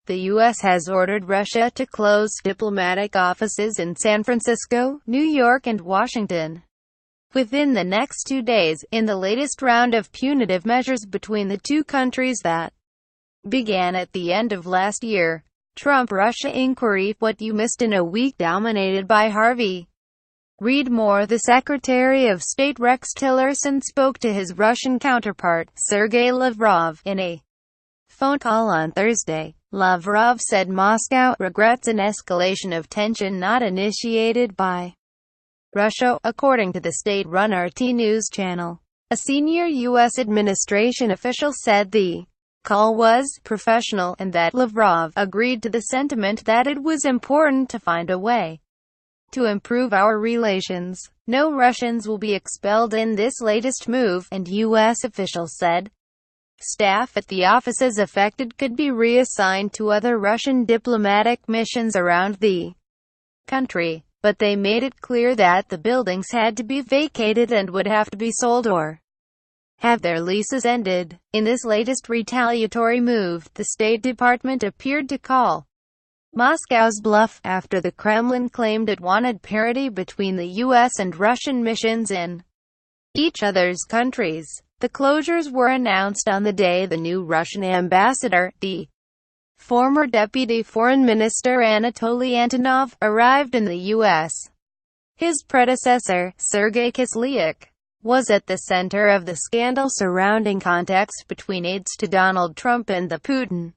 The U.S. has ordered Russia to close diplomatic offices in San Francisco, New York and Washington within the next 2 days, in the latest round of punitive measures between the two countries that began at the end of last year. Trump-Russia inquiry: what you missed in a week dominated by Harvey Read more. The Secretary of State Rex Tillerson spoke to his Russian counterpart, Sergei Lavrov, in a phone call on Thursday. Lavrov said Moscow regrets an escalation of tension not initiated by Russia, according to the state-run RT news channel. A senior U.S. administration official said the call was professional, and that Lavrov agreed to the sentiment that it was important to find a way to improve our relations. No Russians will be expelled in this latest move, and U.S. officials said staff at the offices affected could be reassigned to other Russian diplomatic missions around the country, but they made it clear that the buildings had to be vacated and would have to be sold or have their leases ended. In this latest retaliatory move, the State Department appeared to call Moscow's bluff, after the Kremlin claimed it wanted parity between the U.S. and Russian missions in each other's countries. The closures were announced on the day the new Russian ambassador, the former Deputy Foreign Minister Anatoly Antonov, arrived in the U.S. His predecessor, Sergey Kislyak, was at the center of the scandal surrounding contacts between aides to Donald Trump and the Putin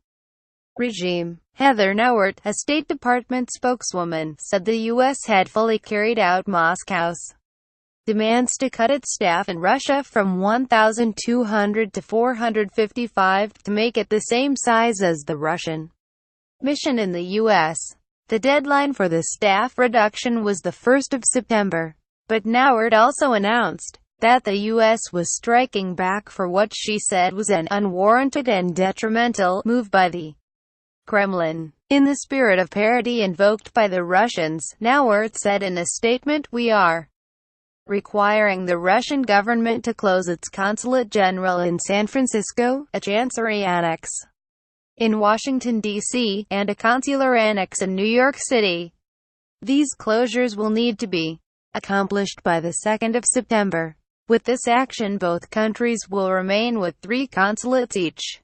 regime. Heather Nauert, a State Department spokeswoman, said the U.S. had fully carried out Moscow's demands to cut its staff in Russia from 1,200 to 455 to make it the same size as the Russian mission in the U.S. The deadline for the staff reduction was the 1st of September. But Nauert also announced that the U.S. was striking back for what she said was an unwarranted and detrimental move by the Kremlin. In the spirit of parity invoked by the Russians, Nauert said in a statement, "We are requiring the Russian government to close its consulate general in San Francisco, a chancery annex in Washington, D.C., and a consular annex in New York City. These closures will need to be accomplished by the 2nd of September. With this action, both countries will remain with 3 consulates each."